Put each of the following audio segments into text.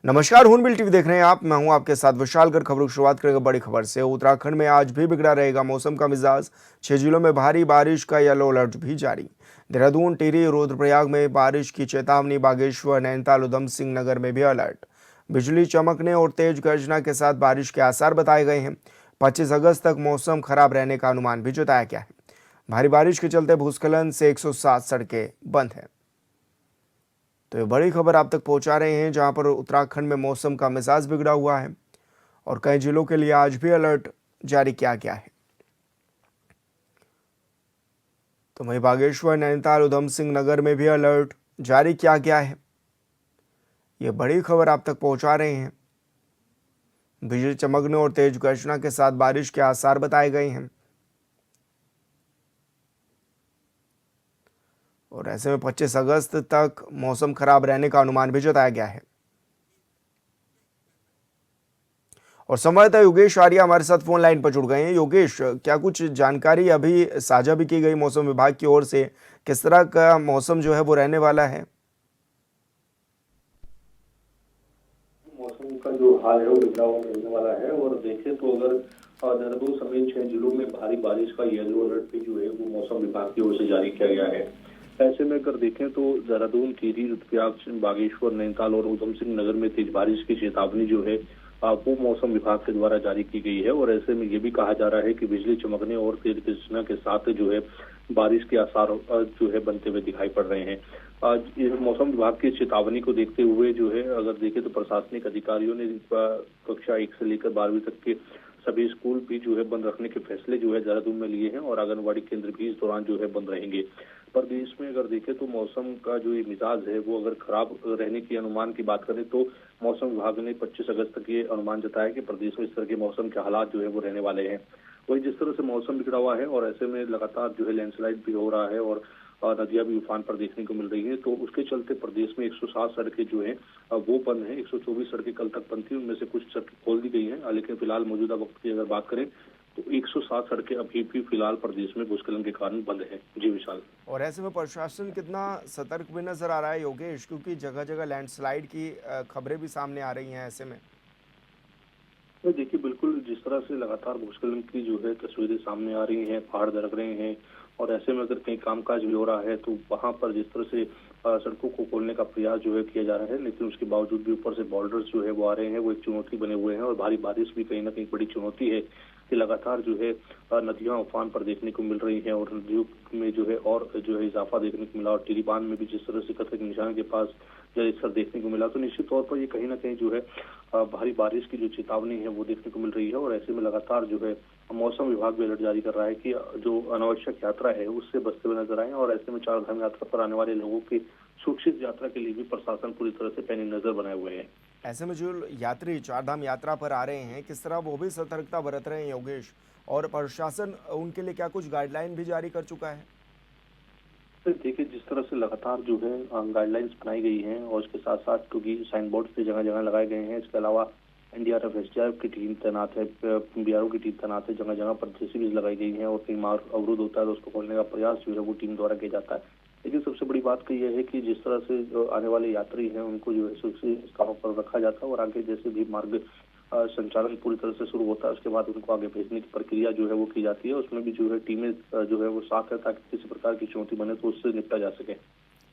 नमस्कार, हून bill TV देख रहे हैं आप। मैं हूं आपके साथ विशालगढ़। खबरों की शुरुआत करेंगे बड़ी खबर से। उत्तराखंड में आज भी बिगड़ा रहेगा मौसम का मिजाज। 6 जिलों में भारी बारिश का येलो अलर्ट भी जारी। देहरादून, टिहरी, रुद्रप्रयाग में बारिश की चेतावनी। बागेश्वर, नैनीताल, उधम सिंह नगर में भी अलर्ट। बिजली चमकने और तेज गर्जना के साथ बारिश के आसार बताए गए हैं। 25 अगस्त तक मौसम खराब रहने का अनुमान भी जताया गया है। भारी बारिश के चलते भूस्खलन से 107 सड़कें बंद हैं। तो ये बड़ी खबर आप तक पहुंचा रहे हैं, जहां पर उत्तराखंड में मौसम का मिजाज बिगड़ा हुआ है और कई जिलों के लिए आज भी अलर्ट जारी किया गया है। तो वहीं बागेश्वर, नैनीताल, उधम सिंह नगर में भी अलर्ट जारी किया गया है। ये बड़ी खबर आप तक पहुंचा रहे हैं। बिजली चमकने और तेज गर्जना के साथ बारिश के आसार बताए गए हैं और ऐसे में 25 अगस्त तक मौसम खराब रहने का अनुमान भी जताया गया है। और संवाददाता योगेश आर्या हमारे साथ फोन लाइन पर जुड़ गए हैं। योगेश, क्या कुछ जानकारी अभी साझा भी की गई मौसम विभाग की ओर से? किस तरह का मौसम जो है वो रहने वाला है? मौसम का जो हाल है वो बिगड़ा हुआ रहने वाला है। और देखें तो अगर देहरादून समेत 6 जिलों में भारी बारिश का येलो अलर्ट भी जो है वो मौसम विभाग की ओर से जारी किया गया है। ऐसे में अगर देखें तो देहरादून, टिहरी, रुद्रप्रयाग, बागेश्वर, नैनीताल और उधम सिंह नगर में तेज बारिश की चेतावनी जो है वो मौसम विभाग के द्वारा जारी की गई है। और ऐसे में ये भी कहा जा रहा है कि बिजली चमकने और तेज गर्जना के साथ जो है बारिश के आसार जो है बनते हुए दिखाई पड़ रहे हैं। आज इस मौसम विभाग की चेतावनी को देखते हुए जो है अगर देखें तो प्रशासनिक अधिकारियों ने कक्षा 1 से लेकर 12वीं तक के सभी स्कूल भी जो है बंद रखने के फैसले जो है देहरादून में लिए हैं और आंगनबाड़ी केंद्र भी इस दौरान जो है बंद रहेंगे। प्रदेश में अगर देखें तो मौसम का जो ये मिजाज है वो अगर खराब रहने की अनुमान की बात करें तो मौसम विभाग ने 25 अगस्त तक ये अनुमान जताया कि प्रदेश में इस तरह के मौसम के हालात जो है वो रहने वाले हैं। वही जिस तरह से मौसम बिगड़ा हुआ है और ऐसे में लगातार जो है लैंडस्लाइड भी हो रहा है और नदियां भी उफान पर देखने को मिल रही है, तो उसके चलते प्रदेश में 107 सड़कें जो है वो बंद है। 124 सड़कें कल तक बंद थी, उनमें से कुछ सड़कें खोल दी गई हैं, लेकिन फिलहाल मौजूदा वक्त की अगर बात करें तो 107 सड़कें अभी भी फिलहाल प्रदेश में भूस्खलन के कारण बंद है। जी विशाल। और ऐसे में प्रशासन कितना सतर्क भी नजर आ रहा है योगेश, क्योंकि जगह जगह लैंडस्लाइड की खबरें भी सामने आ रही हैं ऐसे में। तो देखिए बिल्कुल जिस तरह से लगातार भूस्खलन की जो है तस्वीरें सामने आ रही हैं, पहाड़ दरक रहे हैं और ऐसे में अगर कहीं कामकाज भी हो रहा है तो वहां पर जिस तरह से सड़कों को खोलने का प्रयास जो है किया जा रहा है, लेकिन उसके बावजूद भी ऊपर से बॉर्डर्स जो है वो आ रहे हैं, वो एक चुनौती बने हुए हैं। और भारी बारिश भी कहीं ना कहीं बड़ी चुनौती है कि लगातार जो है नदियां उफान पर देखने को मिल रही हैं और नदियों में जो है और जो है इजाफा देखने को मिला। और टिहरी बांध में भी जिस तरह से खतरे के निशान के पास जल स्तर देखने को मिला, तो निश्चित तौर पर ये कहीं ना कहीं जो है भारी बारिश की जो चेतावनी है वो देखने को मिल रही है। और ऐसे में लगातार जो है मौसम विभाग भी अलर्ट जारी कर रहा है कि जो अनावश्यक यात्रा है उससे बचते हुए नजर आए। और ऐसे में चार धाम यात्रा पर आने वाले लोगों की सुरक्षित यात्रा के लिए भी प्रशासन पूरी तरह से पैनी नजर बनाए हुए हैं। ऐसे में जो यात्री चारधाम यात्रा पर आ रहे हैं, किस तरह वो भी सतर्कता बरत रहे हैं योगेश? और प्रशासन उनके लिए क्या कुछ गाइडलाइन भी जारी कर चुका है? तो देखिए जिस तरह से लगातार जो है गाइडलाइंस बनाई गई हैं और उसके साथ साथ क्योंकि साइन बोर्ड पे जगह जगह लगाए गए हैं, इसके अलावा एनडीआरएफ, एसडीआरएफ की टीम तैनात है, बीआरओ की टीम तैनात है, जगह जगह पर जेसीबी लगाई गई है और कहीं मार्ग अवरुद्ध होता है तो उसको खोलने का प्रयास जो है वो टीम द्वारा किया जाता है। लेकिन सबसे बड़ी बात तो यह है कि जिस तरह से जो आने वाले यात्री हैं उनको जो है सुरक्षित स्थानों पर रखा जाता है और आगे जैसे भी मार्ग संचालन पूरी तरह से शुरू होता है उसके बाद उनको आगे भेजने की प्रक्रिया जो है वो की जाती है। उसमें भी जो है टीमें जो है वो साथ है ताकि किसी प्रकार की चुनौती बने तो उससे निपटा जा सके।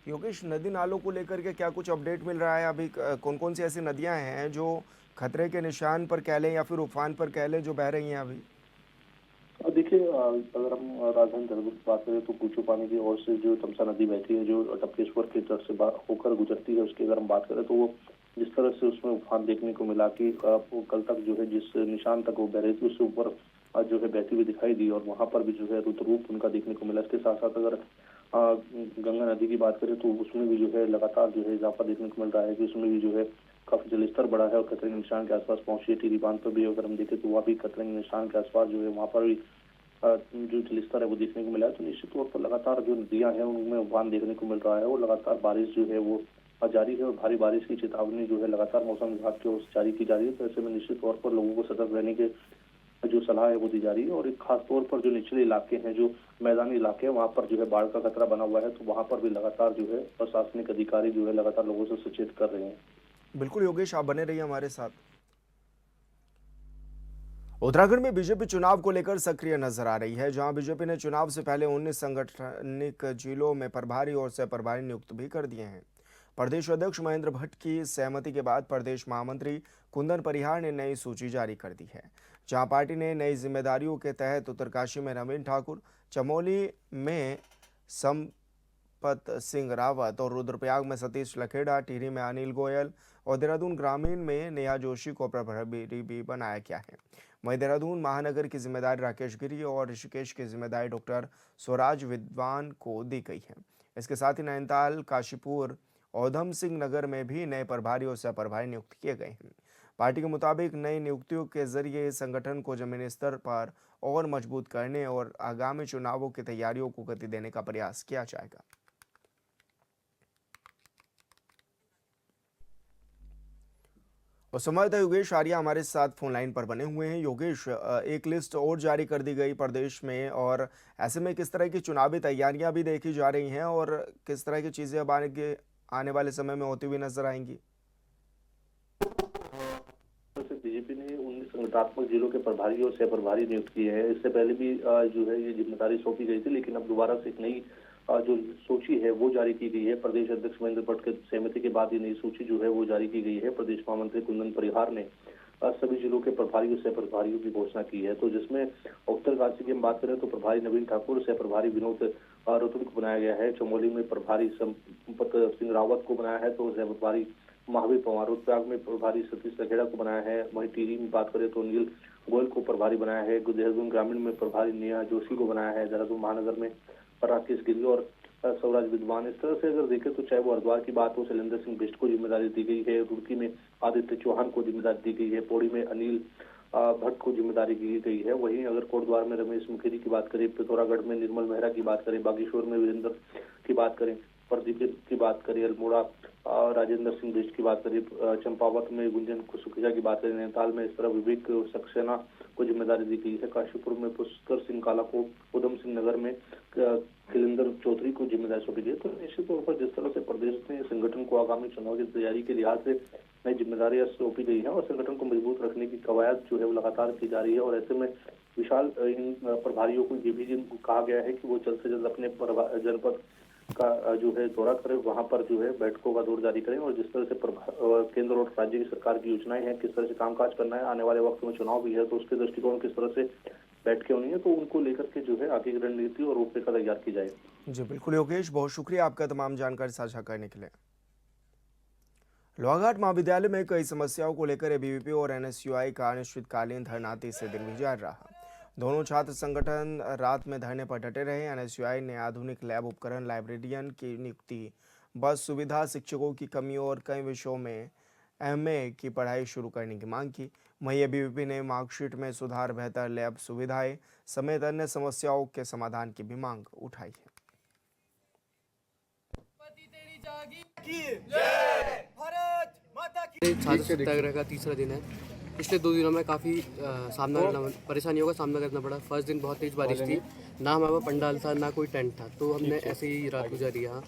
योगेश, नदी नालों को लेकर के क्या कुछ अपडेट मिल रहा है अभी? कौन कौन सी ऐसी नदियां हैं जो खतरे के निशान पर कह लें या फिर उफान पर कह लें, जो बह रही हैं अभी? देखिए अगर हम राजधानी देहरादून की बात करें तो कूचो पानी की ओर से जो तमसा नदी बहती है, जो टपकेश्वर की तरफ से होकर गुजरती है, उसकी अगर हम बात करें तो वो जिस तरह से उसमें उफान देखने को मिला कि वो कल तक जो है जिस निशान तक वो बह रही थी उससे ऊपर जो है बहती हुई दिखाई दी और वहां पर भी जो है रुद्र रूप उनका देखने को मिला। इसके साथ साथ अगर गंगा नदी की बात करें तो उसमें भी जो है लगातार जो है इजाफा देखने को मिल रहा है कि उसमें भी जो है काफी जलस्तर बढ़ा है और खतरे के निशान के आसपास पहुंची है। टिहरी बांध पर भी अगर हम देखें तो वहाँ भी खतरे के निशान के आसपास जो है वहाँ पर भी जो जलस्तर है वो देखने को मिला है। तो निश्चित तौर पर लगातार जो नदियां हैं उनमें उफान देखने को मिल रहा है और लगातार बारिश जो है वो जारी है और भारी बारिश की चेतावनी जो है लगातार मौसम विभाग की ओर से जारी की जा रही है। तो ऐसे में निश्चित तौर पर लोगों को सतर्क रहने के जो सलाह है वो दी जा रही है। और एक खास तौर पर जो निचले इलाके हैं, जो मैदानी इलाके हैं, वहां पर जो है बाढ़ का खतरा बना हुआ है, तो वहां पर भी लगातार जो है प्रशासनिक अधिकारी जो है लगातार लोगों से सचेत कर रहे हैं। बिल्कुल योगेश, आप बने रहिए हमारे साथ। उत्तराखंड में बीजेपी चुनाव को लेकर सक्रिय नजर आ रही है, जहां बीजेपी ने चुनाव से पहले 19 संगठनिक जिलों में प्रभारी और सह प्रभारी नियुक्त भी कर दिए हैं। प्रदेश अध्यक्ष महेंद्र भट्ट की सहमति के बाद प्रदेश महामंत्री कुंदन परिहार ने नई सूची जारी कर दी है, जहां पार्टी ने नई जिम्मेदारियों के तहत उत्तरकाशी में नवीन ठाकुर, चमोली में संपत सिंह रावत और रुद्रप्रयाग में सतीश लखेड़ा, टिहरी में अनिल गोयल और देहरादून ग्रामीण में नेहा जोशी को प्रभारी भी बनाया गया है। वहीं देहरादून महानगर की जिम्मेदारी राकेश गिरी और ऋषिकेश की जिम्मेदारी डॉक्टर स्वराज विद्वान को दी गई है। इसके साथ ही नैनीताल, काशीपुर, ऊधम सिंह नगर में भी नए प्रभारी और सह प्रभारी नियुक्त किए गए हैं। पार्टी के मुताबिक नई नियुक्तियों के जरिए संगठन को जमीनी स्तर पर और मजबूत करने और आगामी चुनावों की तैयारियों को गति देने का प्रयास किया जाएगा। और संवाददाता योगेश आर्या हमारे साथ फोन लाइन पर बने हुए हैं। योगेश, एक लिस्ट और जारी कर दी गई प्रदेश में, और ऐसे में किस तरह की चुनावी तैयारियां भी देखी जा रही हैं और किस तरह की चीजें अब आने वाले समय में होती हुई नजर आएंगी? बीजेपी ने 19 संगठनात्मक जिलों के प्रभारी और सह प्रभारी नियुक्त किए हैं। इससे पहले भी जो है ये जिम्मेदारी सौंपी गई थी, लेकिन अब दोबारा से एक नई जो सूची है वो जारी की गई है। प्रदेश अध्यक्ष महेंद्र भट्ट के सहमति के बाद ये नई सूची जो है वो जारी की गई है। प्रदेश महामंत्री कुंदन परिहार ने सभी जिलों के प्रभारियों सह प्रभारियों की घोषणा की है। तो जिसमें उत्तरकाशी की हम बात करें तो प्रभारी नवीन ठाकुर, सह प्रभारी विनोद रतुल को बनाया गया है। चमोली में प्रभारी संपत सिंह रावत को बनाया है, तो सह प्रभारी महावीर पवार, रुद्रप्रयाग में प्रभारी सतीश लखेड़ा को बनाया है। वहीं टिहरी में बात करें तो अनिल गोयल को प्रभारी बनाया है। देहरादून ग्रामीण में प्रभारी नेहा जोशी को बनाया है। देहरादून महानगर में राकेश गिरी और स्वराज विद्वान। इस तरह से अगर देखें तो चाहे वो हरिद्वार की बात हो, शैलेंद्र सिंह बिष्ट को जिम्मेदारी दी गई है। रुड़की में आदित्य चौहान को जिम्मेदारी दी गई है। पौड़ी में अनिल भट्ट को जिम्मेदारी दी गई है। वहीं अगर कोटद्वार में रमेश मुखेरी की बात करें, पिथौरागढ़ में निर्मल मेहरा की बात करें, बागेश्वर में वीरेंद्र की बात करें, प्रदीप की बात करें, अल्मोड़ा राजेंद्र सिंह बिष्ट की बात करें, चंपावत में गुंजन सुखिया की बात करें, नैनीताल में इस तरह विवेक सक्सेना को जिम्मेदारी दी गई है। काशीपुर में पुष्कर सिंह काला को, ऊधम सिंह नगर में खिलेंद्र चौधरी को जिम्मेदारी सौंपी गई। तो निश्चित तौर पर जिस तरह से प्रदेश में संगठन को आगामी चुनाव की तैयारी के लिहाज से नई जिम्मेदारियां सौंपी गई है और संगठन को मजबूत रखने की कवायद जो है वो लगातार की जा रही है। और ऐसे में विशाल इन प्रभारियों को ये भी कहा गया है कि वो जल्द से जल्द अपने जनपद का जो है दौरा करें, वहां पर जो है बैठकों का दौर जारी करें और जिस तरह से केंद्र और राज्य की सरकार की योजनाएं हैं, किस तरह से कामकाज करना है, आने वाले वक्त में चुनाव भी है तो उसके दृष्टिकोण किस तरह से बैठकें होनी है, तो उनको लेकर के जो है आगे की रणनीति और रूपरेखा तैयार की जाए। जी बिल्कुल योगेश, बहुत शुक्रिया आपका तमाम जानकारी साझा करने के लिए। लोहाघाट महाविद्यालय में कई समस्याओं को लेकर एबीवीपी और एनएसयूआई का अनिश्चितकालीन धरना तीसरे दिन भी जारी रहा। दोनों छात्र संगठन रात में धरने पर डटे रहे। एनएसयूआई ने आधुनिक लैब उपकरण, लाइब्रेरियन की नियुक्ति, बस सुविधा, शिक्षकों की कमी और कई विषयों में एमए की पढ़ाई शुरू करने की मांग की। वहीं एबीवीपी ने मार्कशीट में सुधार, बेहतर लैब सुविधाएं समेत अन्य समस्याओं के समाधान की भी मांग उठाई है। छात्र सत्याग्रह का तीसरा दिन है। पिछले 2 दिनों में काफ़ी परेशानियों का सामना करना पड़ा। फर्स्ट दिन बहुत तेज़ बारिश थी, ना हमारे पास पंडाल था ना कोई टेंट था, तो हमने ऐसे ही रात गुजारी यहाँ।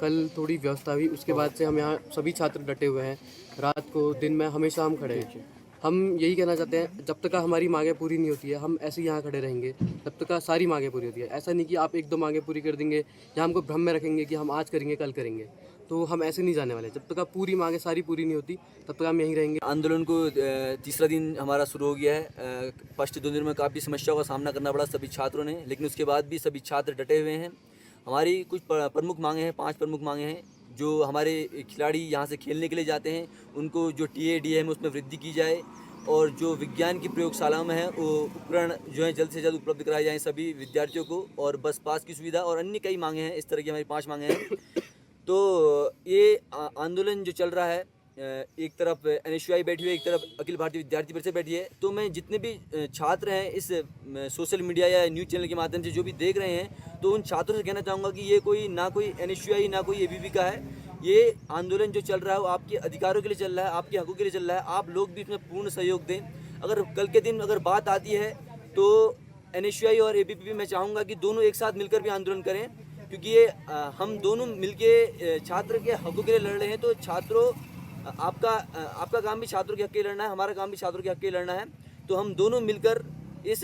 कल थोड़ी व्यवस्था हुई, उसके बाद से हम यहाँ सभी छात्र डटे हुए हैं। रात को दिन में हमेशा हम खड़े हैं। हम यही कहना चाहते हैं, जब तक हमारी मांगें पूरी नहीं होती है हम ऐसे ही यहाँ खड़े रहेंगे, तब तक सारी मांगें पूरी होती है। ऐसा नहीं कि आप 1-2 मांगें पूरी कर देंगे या हमको भ्रम में रखेंगे कि हम आज करेंगे कल करेंगे, तो हम ऐसे नहीं जाने वाले। जब तक आप पूरी मांगें सारी पूरी नहीं होती तब तक हम यहीं रहेंगे। आंदोलन को तीसरा दिन हमारा शुरू हो गया है। फर्स्ट 2 दिन में काफ़ी समस्याओं का सामना करना पड़ा सभी छात्रों ने, लेकिन उसके बाद भी सभी छात्र डटे हुए हैं। हमारी कुछ प्रमुख मांगे हैं, 5 प्रमुख मांगे हैं। जो हमारे खिलाड़ी यहाँ से खेलने के लिए जाते हैं उनको जो टीए में उसमें वृद्धि की जाए, और जो विज्ञान की प्रयोगशालाओं में है वो उपकरण जो है जल्द से जल्द उपलब्ध कराए जाएँ सभी विद्यार्थियों को, और बस पास की सुविधा और अन्य कई मांगे हैं। इस तरह की हमारी 5 मांगे हैं। तो ये आंदोलन जो चल रहा है, एक तरफ एनएसयूआई बैठी हुई है, एक तरफ अखिल भारतीय विद्यार्थी परिषद बैठी है। तो मैं जितने भी छात्र हैं इस सोशल मीडिया या न्यूज़ चैनल के माध्यम से जो भी देख रहे हैं, तो उन छात्रों से कहना चाहूँगा कि ये कोई ना कोई एनएसयूआई ना कोई एबीवीपी का है। ये आंदोलन जो चल रहा है वो आपके अधिकारों के लिए चल रहा है, आपके हकों के लिए चल रहा है। आप लोग भी इसमें पूर्ण सहयोग दें। अगर कल के दिन अगर बात आती है तो एनएसयूआई और एबीवीपी मैं चाहूँगा कि दोनों एक साथ मिलकर भी आंदोलन करें, क्योंकि ये हम दोनों मिलके छात्र के हकों के लिए लड़ रहे हैं। तो छात्रों आपका काम भी छात्रों के हक के लिए लड़ना है, हमारा काम भी छात्रों के हक के लिए लड़ना है। तो हम दोनों मिलकर इस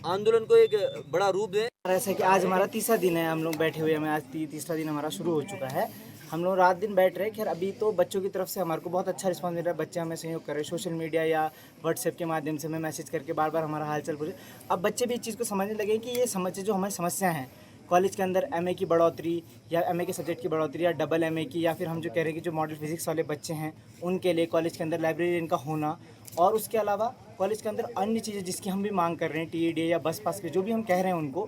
आंदोलन को एक बड़ा रूप दें। ऐसा कि आज हमारा तीसरा दिन है, हम लोग बैठे हुए हैं। आज तीसरा दिन हमारा शुरू हो चुका है। हम लोग रात दिन बैठ रहे हैं। खैर अभी तो बच्चों की तरफ से हमारे को बहुत अच्छा रिस्पांस मिल रहा है। बच्चे हमें सहयोग कर रहे हैं, सोशल मीडिया या व्हाट्सएप के माध्यम से हमें मैसेज करके बार बार हमारा हालचाल पूछे। अब बच्चे भी इस चीज़ को समझने लगे कि ये समस्या जो हमारी समस्या है कॉलेज के अंदर एमए की बढ़ोतरी या एमए के सब्जेक्ट की बढ़ोतरी या डबल एमए की, या फिर हम जो कह रहे हैं कि जो मॉडल फिजिक्स वाले बच्चे हैं उनके लिए कॉलेज के अंदर लाइब्रेरियन का होना, और उसके अलावा कॉलेज के अंदर अन्य चीज़ें जिसकी हम भी मांग कर रहे हैं, टीईडी या बस पास के जो भी हम कह रहे हैं उनको,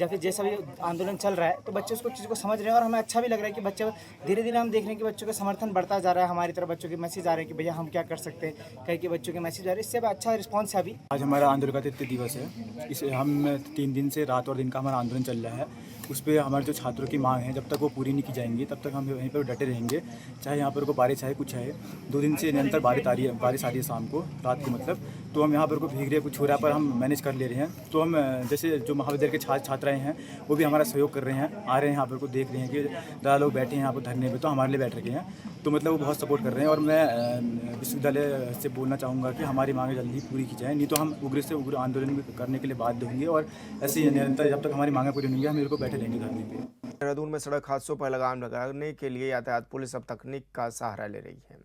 या फिर जैसा भी आंदोलन चल रहा है, तो बच्चे उसको चीज़ को समझ रहे हैं। और हमें अच्छा भी लग रहा है कि बच्चे धीरे धीरे हम देख रहे हैं कि बच्चों का समर्थन बढ़ता जा रहा है। हमारी तरफ बच्चों के मैसेज आ रहे हैं कि भैया हम क्या कर सकते हैं, कहीं के बच्चों के मैसेज आ रहे हैं। इससे अच्छा रिस्पॉन्स है अभी। आज हमारा आंदोलन का 33 दिवस है। इसे हम 3 दिन से रात और दिन का हमारा आंदोलन चल रहा है। उस पर हमारे जो छात्रों की मांग है, जब तक वो पूरी नहीं की जाएंगी तब तक हम वहीं पर डटे रहेंगे, चाहे यहाँ पर को बारिश आए कुछ आए। 2 दिन से निरंतर बारिश आ रही है शाम को, रात को मतलब। तो हम यहाँ पर को भीग रहे, कुछ हो रहा है पर हम मैनेज कर ले रहे हैं। तो हम जैसे जो महाविद्यालय के छात्राएँ हैं वो भी हमारा सहयोग कर रहे हैं, आ रहे हैं यहाँ पर को, देख रहे हैं कि ज़्यादा लोग बैठे हैं यहाँ पर धरने पे, तो हमारे लिए बैठ रखे हैं। तो मतलब वो बहुत सपोर्ट कर रहे हैं। और मैं विश्वविद्यालय से बोलना चाहूँगा कि हमारी मांगें जल्दी पूरी की जाएँ, नहीं तो हम उग्र से उग्र आंदोलन करने के लिए बाध्य होंगे। और ऐसे ही निरंतर जब तक हमारी मांगें पूरी नहीं होंगी हम मेरे को बैठे रहेंगे धरने पे। देहरादून में सड़क हादसों पर लगाम लगाने के लिए यातायात पुलिस अब तकनीक का सहारा ले रही है।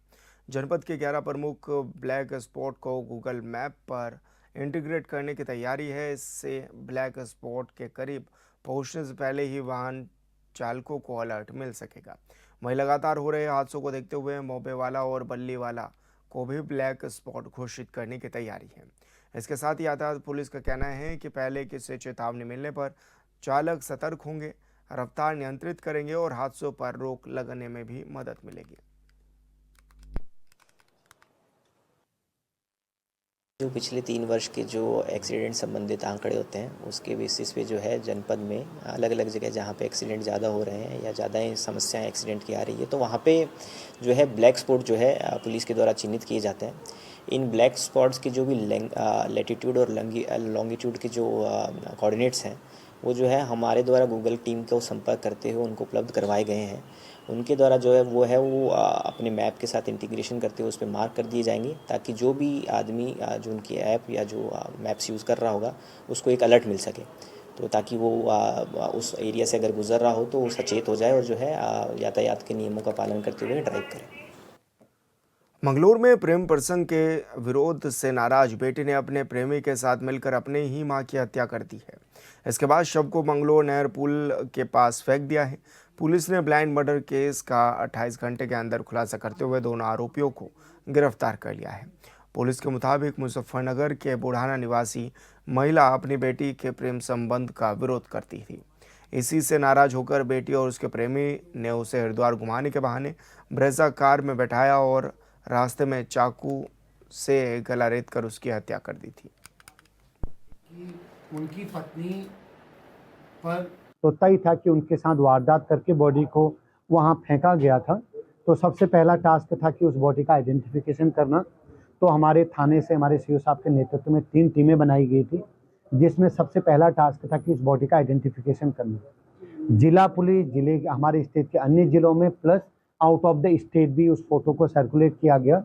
जनपद के 11 प्रमुख ब्लैक स्पॉट को गूगल मैप पर इंटीग्रेट करने की तैयारी है। इससे ब्लैक स्पॉट के करीब पहुंचने से पहले ही वाहन चालकों को अलर्ट मिल सकेगा। वहीं लगातार हो रहे हादसों को देखते हुए मोपेवाला और बल्लीवाला को भी ब्लैक स्पॉट घोषित करने की तैयारी है। इसके साथ ही यातायात पुलिस का कहना है कि पहले किसी चेतावनी मिलने पर चालक सतर्क होंगे, रफ्तार नियंत्रित करेंगे और हादसों पर रोक लगाने में भी मदद मिलेगी। जो पिछले 3 वर्ष के जो एक्सीडेंट संबंधित आंकड़े होते हैं उसके बेसिस पे जो है जनपद में अलग अलग जगह जहाँ पे एक्सीडेंट ज़्यादा हो रहे हैं या ज़्यादा समस्याएं एक्सीडेंट की आ रही है, तो वहाँ पे जो है ब्लैक स्पॉट जो है पुलिस के द्वारा चिन्हित किए जाते हैं। इन ब्लैक स्पॉट्स की जो भी लैटिट्यूड और लॉन्गिट्यूड के जो कोऑर्डिनेट्स हैं वो जो है हमारे द्वारा गूगल टीम को संपर्क करते हुए उनको उपलब्ध करवाए गए हैं। उनके द्वारा जो है वो अपने मैप के साथ इंटीग्रेशन करते हुए उस पर मार्क कर दिए जाएंगे, ताकि जो भी आदमी जो उनकी ऐप या जो मैप्स यूज़ कर रहा होगा उसको एक अलर्ट मिल सके, तो ताकि वो उस एरिया से अगर गुजर रहा हो तो वो सचेत हो जाए और जो है यातायात के नियमों का पालन करते हुए ड्राइव करे। मंगलौर में प्रेम प्रसंग के विरोध से नाराज बेटी ने अपने प्रेमी के साथ मिलकर अपने ही मां की हत्या कर दी है। इसके बाद शव को मंगलौर नहर पुल के पास फेंक दिया है। पुलिस ने ब्लाइंड मर्डर केस का 28 घंटे के अंदर खुलासा करते हुए दोनों आरोपियों को गिरफ्तार कर लिया है। पुलिस के मुताबिक मुजफ्फरनगर के बुढ़ाना निवासी महिला अपनी बेटी के प्रेम संबंध का विरोध करती थी। इसी से नाराज होकर बेटी और उसके प्रेमी ने उसे हरिद्वार घुमाने के बहाने ब्रेजा कार में बैठाया और रास्ते में चाकू से गला रेत कर उसकी हत्या कर दी थी। उनकी पत्नी पर तो तय था कि उनके साथ वारदात करके बॉडी को वहां फेंका गया था। तो सबसे पहला टास्क था कि उस बॉडी का आइडेंटिफिकेशन करना। तो हमारे थाने से हमारे सीओ साहब के नेतृत्व में 3 टीमें बनाई गई थी, जिसमें सबसे पहला टास्क था कि उस बॉडी का आइडेंटिफिकेशन करना। जिला पुलिस, जिले हमारे स्टेट के अन्य जिलों में plus out of the state भी उस फोटो को सर्कुलेट किया गया।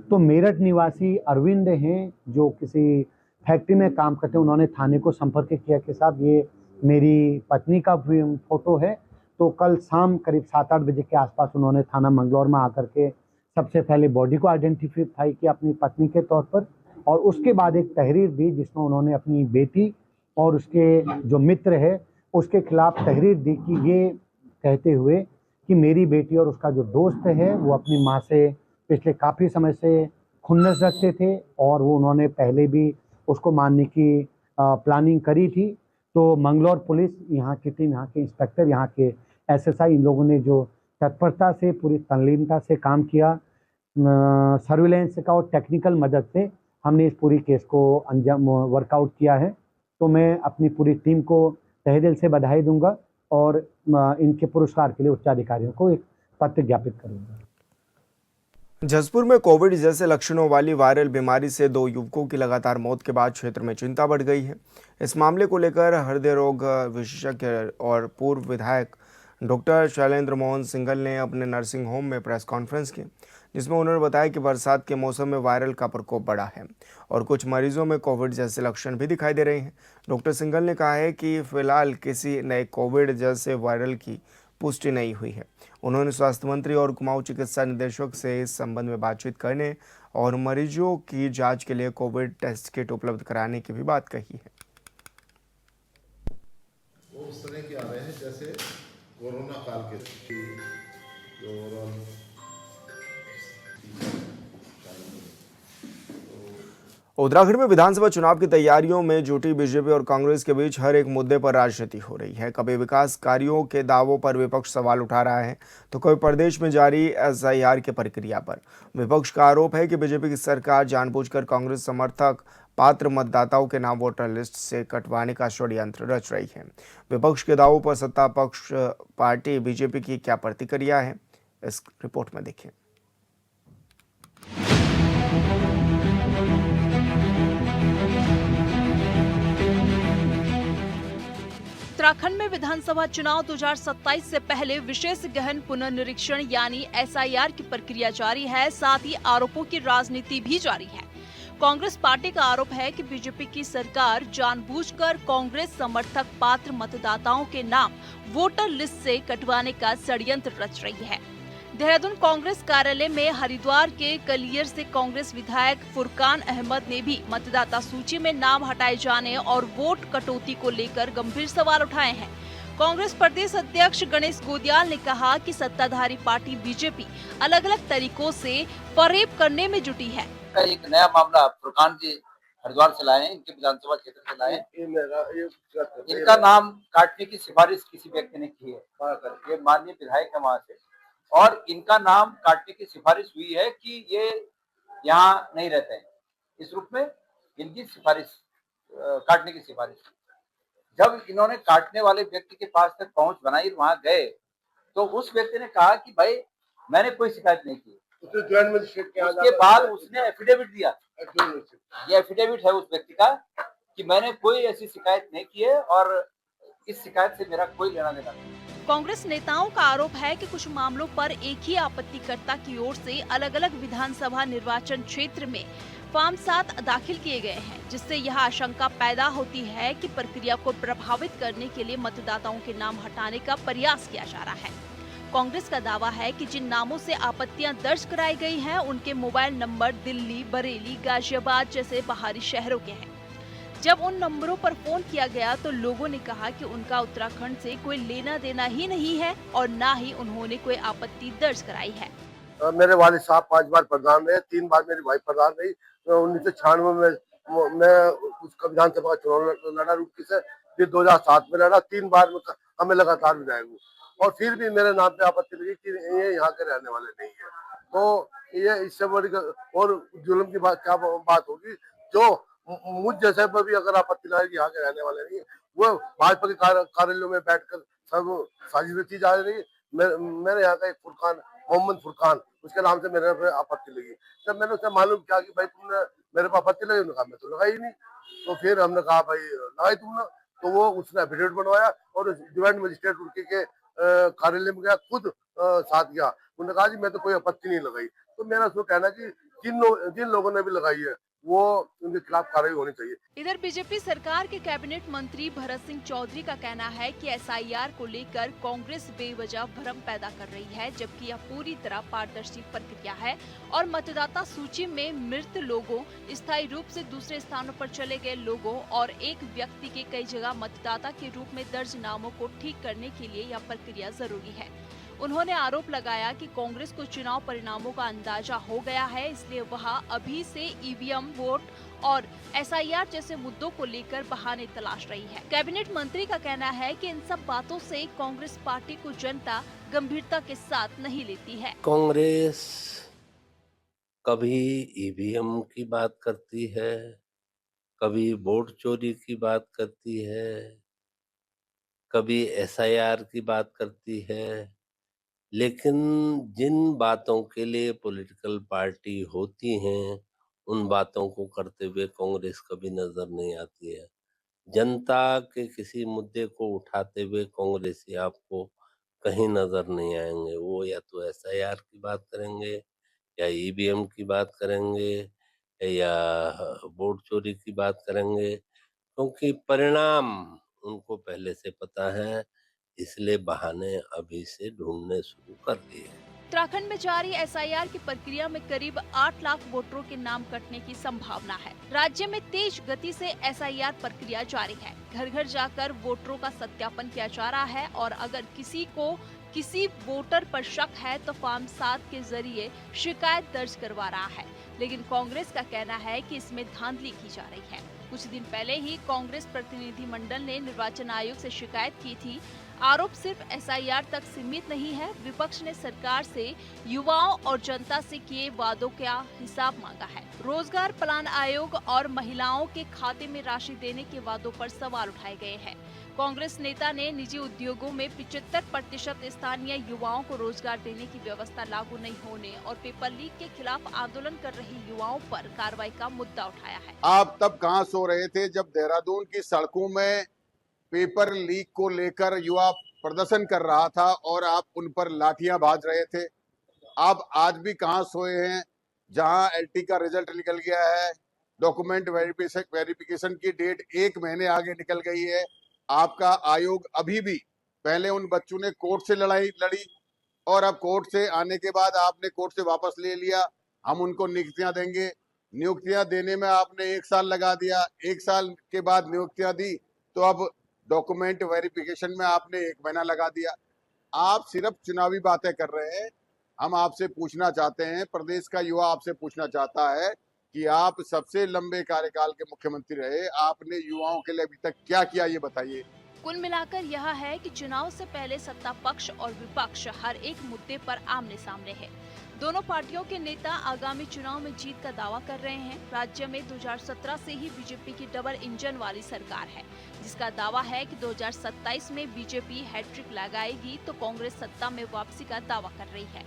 तो मेरठ निवासी अरविंद हैं जो किसी फैक्ट्री में काम करते हैं, उन्होंने थाने को संपर्क किया कि साहब ये मेरी पत्नी का फोटो है। तो कल शाम करीब 7-8 बजे के आसपास उन्होंने थाना मंगलौर में आकर के सबसे पहले बॉडी को आइडेंटिफाई किया अपनी पत्नी के तौर पर, और उसके बाद एक तहरीर दी जिसमें उन्होंने अपनी बेटी और उसके जो मित्र है उसके खिलाफ तहरीर दी कि ये कहते हुए कि मेरी बेटी और उसका जो दोस्त है वो अपनी माँ से पिछले काफ़ी समय से खुन्नस रखते थे और वो उन्होंने पहले भी उसको मारने की प्लानिंग करी थी। तो मंगलौर पुलिस, यहाँ की टीम, यहाँ के इंस्पेक्टर, यहाँ के एसएसआई, इन लोगों ने जो तत्परता से पूरी तल्लीनता से काम किया, सर्विलेंस का और टेक्निकल मदद से हमने इस पूरी केस को अंजाम वर्कआउट किया है। तो मैं अपनी पूरी टीम को तहे दिल से बधाई दूंगा और इनके पुरस्कार के लिए उच्चाधिकारियों को एक पत्र ज्ञापित करूंगा। जसपुर में कोविड जैसे लक्षणों वाली वायरल बीमारी से 2 युवकों की लगातार मौत के बाद क्षेत्र में चिंता बढ़ गई है। इस मामले को लेकर हृदय रोग विशेषज्ञ और पूर्व विधायक डॉक्टर शैलेंद्र मोहन सिंघल ने अपने नर्सिंग होम में प्रेस कॉन्फ्रेंस की, जिसमें उन्होंने बताया कि बरसात के मौसम में वायरल का प्रकोप बढ़ा है और कुछ मरीजों में कोविड जैसे लक्षण भी दिखाई दे रहे हैं। डॉक्टर सिंघल ने कहा है कि फिलहाल किसी नए कोविड जैसे वायरल की पुष्टि नहीं हुई है। उन्होंने स्वास्थ्य मंत्री और कुमाऊं चिकित्सा निदेशक से इस संबंध में बातचीत करने और मरीजों की जांच के लिए कोविड टेस्ट किट उपलब्ध कराने की भी बात कही है। वो उस तरह के आ रहे हैं जैसे कोरोना काल के जो ओवरऑल उत्तराखंड में विधानसभा चुनाव की तैयारियों में जुटी बीजेपी और कांग्रेस के बीच हर एक मुद्दे पर राजनीति हो रही है। कभी विकास कार्यों के दावों पर विपक्ष सवाल उठा रहा है, तो कभी प्रदेश में जारी एसआईआर की प्रक्रिया पर। विपक्ष का आरोप है कि बीजेपी की सरकार जानबूझकर कांग्रेस समर्थक पात्र मतदाताओं के नाम वोटर लिस्ट से कटवाने का षड्यंत्र रच रही है। विपक्ष के दावों पर सत्ता पक्ष पार्टी बीजेपी की क्या प्रतिक्रिया है, इस रिपोर्ट में देखें। उत्तराखंड में विधानसभा चुनाव 2027 से पहले विशेष गहन पुनर्निरीक्षण यानी एसआईआर की प्रक्रिया जारी है। साथ ही आरोपों की राजनीति भी जारी है। कांग्रेस पार्टी का आरोप है कि बीजेपी की सरकार जानबूझकर कांग्रेस समर्थक पात्र मतदाताओं के नाम वोटर लिस्ट से कटवाने का षड्यंत्र रच रही है। देहरादून कांग्रेस कार्यालय में हरिद्वार के कलियर से कांग्रेस विधायक फुरकान अहमद ने भी मतदाता सूची में नाम हटाए जाने और वोट कटौती को लेकर गंभीर सवाल उठाए हैं। कांग्रेस प्रदेश अध्यक्ष गणेश गोदियाल ने कहा कि सत्ताधारी पार्टी बीजेपी अलग अलग तरीकों से फरेब करने में जुटी है। एक नया मामला फुरकान जी हरिद्वार से लाए हैं, इनके विधानसभा क्षेत्र से लाए हैं। इनका नाम काटने की सिफारिश किसी व्यक्ति ने की है, ये माननीय विधायक है वहां से, और इनका नाम काटने की सिफारिश हुई है कि ये यहाँ नहीं रहते हैं। इस रूप में इनकी सिफारिश काटने की सिफारिश। जब इन्होंने काटने वाले व्यक्ति के पास तक पहुंच बनाई, वहां गए, तो उस व्यक्ति ने कहा कि भाई मैंने कोई शिकायत नहीं की। उसके बाद उसने एफिडेविट दिया। ये एफिडेविट है उस व्यक्ति का कि मैंने कोई ऐसी शिकायत नहीं की है और इस शिकायत से मेरा कोई लेना देना नहीं। कांग्रेस नेताओं का आरोप है कि कुछ मामलों पर एक ही आपत्तिकर्ता की ओर से अलग अलग विधानसभा निर्वाचन क्षेत्र में फॉर्म 7 दाखिल किए गए हैं, जिससे यह आशंका पैदा होती है कि प्रक्रिया को प्रभावित करने के लिए मतदाताओं के नाम हटाने का प्रयास किया जा रहा है। कांग्रेस का दावा है कि जिन नामों से आपत्तियां दर्ज कराई गई हैं, उनके मोबाइल नंबर दिल्ली, बरेली, गाजियाबाद जैसे बाहरी शहरों के हैं। जब उन नंबरों पर फोन किया गया तो लोगों ने कहा कि उनका उत्तराखंड से कोई लेना देना ही नहीं है और न ही उन्होंने कोई आपत्ति दर्ज कराई है। मेरे वालिद साहब 5 बार प्रधान रहे, 3 बार मेरी वाइफ प्रधान रही। 1996 में मैं उसका विधानसभा चुनाव लड़ा रुड़की से, फिर 2007 में लड़ा। 3 बार हमें लगातार विधायक हूँ और फिर भी मेरे नाम पे आपत्ति लगी कि ये यहाँ के रहने वाले नहीं है। तो ये इससे बड़ी और जुल्म की बात क्या बात होगी, जो मुझ जैसे पर भी अगर आपत्ति लगाएगी यहाँ के रहने वाले नहीं है। वो भाजपा के कार्यालयों में बैठकर सब साजिश रची जा रही है। मेरे यहाँ का एक फुरकान, मोहम्मद फुरकान, उसके नाम से मेरे पे आपत्ति लगी। जब मैंने उससे मालूम किया कि भाई तुमने मेरे पे आपत्ति लगी, उन्होंने कहा मैं तो लगाई ही नहीं। तो फिर हमने कहा भाई लगाई तुमने, तो वो उसने एफिडेविट बनवाया और ज्वाइंट मजिस्ट्रेट रुड़की के कार्यालय में गया, खुद साथ गया। उन्होंने कहा जी मैं तो कोई आपत्ति नहीं लगाई। तो मेरा उसको कहना कि जिन लोगों ने भी लगाई है वो उनके खिलाफ कार्रवाई होनी चाहिए। इधर बीजेपी सरकार के कैबिनेट मंत्री भरत सिंह चौधरी का कहना है कि एसआईआर को लेकर कांग्रेस बेवजह भ्रम पैदा कर रही है, जबकि यह पूरी तरह पारदर्शी प्रक्रिया है और मतदाता सूची में मृत लोगों, स्थायी रूप से दूसरे स्थानों पर चले गए लोगों और एक व्यक्ति के कई जगह मतदाता के रूप में दर्ज नामों को ठीक करने के लिए यह प्रक्रिया जरूरी है। उन्होंने आरोप लगाया कि कांग्रेस को चुनाव परिणामों का अंदाजा हो गया है, इसलिए वह अभी से ईवीएम, वोट और एसआईआर जैसे मुद्दों को लेकर बहाने तलाश रही है। कैबिनेट मंत्री का कहना है कि इन सब बातों से कांग्रेस पार्टी को जनता गंभीरता के साथ नहीं लेती है। कांग्रेस कभी ईवीएम की बात करती है, कभी वोट चोरी की बात करती है, कभी एसआईआर की बात करती है, लेकिन जिन बातों के लिए पॉलिटिकल पार्टी होती हैं, उन बातों को करते हुए कांग्रेस कभी नजर नहीं आती है। जनता के किसी मुद्दे को उठाते हुए कांग्रेसी आपको कहीं नजर नहीं आएंगे। वो या तो SIR की बात करेंगे, या EVM की बात करेंगे, या वोट चोरी की बात करेंगे, क्योंकि परिणाम उनको पहले से पता है, इसलिए बहाने अभी से ढूंढने शुरू कर दिए। उत्तराखंड में जारी एसआईआर की प्रक्रिया में करीब 8 लाख वोटरों के नाम कटने की संभावना है। राज्य में तेज गति से एसआईआर प्रक्रिया जारी है। घर घर जाकर वोटरों का सत्यापन किया जा रहा है और अगर किसी को किसी वोटर पर शक है तो फॉर्म 7 के जरिए शिकायत दर्ज करवा रहा है। लेकिन कांग्रेस का कहना है कि इसमें धांधली की जा रही है। कुछ दिन पहले ही कांग्रेस प्रतिनिधि मंडल ने निर्वाचन आयोग से शिकायत की थी। आरोप सिर्फ एसआईआर तक सीमित नहीं है। विपक्ष ने सरकार से युवाओं और जनता से किए वादों का हिसाब मांगा है। रोजगार प्लान आयोग और महिलाओं के खाते में राशि देने के वादों पर सवाल उठाए गए हैं। कांग्रेस नेता ने निजी उद्योगों में 75% स्थानीय युवाओं को रोजगार देने की व्यवस्था लागू नहीं होने और पेपर लीक के खिलाफ आंदोलन कर रहे युवाओं पर कार्रवाई का मुद्दा उठाया है। आप तब कहां सो रहे थे जब देहरादून की सड़कों में पेपर लीक को लेकर युवा प्रदर्शन कर रहा था और आप उन पर लाठियां भाज रहे थे? आप आज भी कहां सोए हैं जहां LT का रिजल्ट निकल गया है, डॉक्यूमेंट वेरिफिकेशन की डेट 1 महीने आगे निकल गई है। आपका आयोग अभी भी, पहले उन बच्चों ने कोर्ट से लड़ाई लड़ी और अब कोर्ट से आने के बाद आपने कोर्ट से वापस ले लिया, हम उनको नियुक्तियां देंगे। नियुक्तियां देने में आपने 1 साल लगा दिया, 1 साल के बाद नियुक्तियां दी तो अब डॉक्यूमेंट वेरिफिकेशन में आपने 1 महीना लगा दिया। आप सिर्फ चुनावी बातें कर रहे हैं। हम आपसे पूछना चाहते हैं, प्रदेश का युवा आपसे पूछना चाहता है कि आप सबसे लंबे कार्यकाल के मुख्यमंत्री रहे, आपने युवाओं के लिए अभी तक क्या किया, ये बताइए। कुल मिलाकर यह है कि चुनाव से पहले सत्ता पक्ष और विपक्ष हर एक मुद्दे पर आमने सामने है। दोनों पार्टियों के नेता आगामी चुनाव में जीत का दावा कर रहे हैं। राज्य में 2017 से ही बीजेपी की डबल इंजन वाली सरकार है, जिसका दावा है कि 2027 में बीजेपी हैट्रिक लगाएगी तो कांग्रेस सत्ता में वापसी का दावा कर रही है।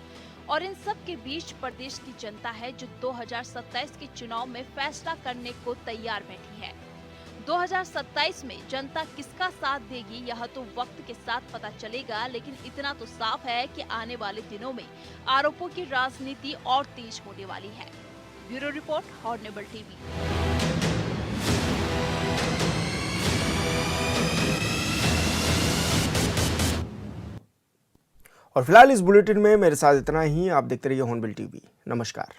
और इन सब के बीच प्रदेश की जनता है जो 2027 के चुनाव में फैसला करने को तैयार बैठी है। 2027 में जनता किसका साथ देगी यह तो वक्त के साथ पता चलेगा, लेकिन इतना तो साफ है कि आने वाले दिनों में आरोपों की राजनीति और तेज होने वाली है। Bureau report, Hornbill TV. और फिलहाल इस बुलेटिन में मेरे साथ इतना ही। आप देखते रहिए हॉर्नबिल टीवी। नमस्कार।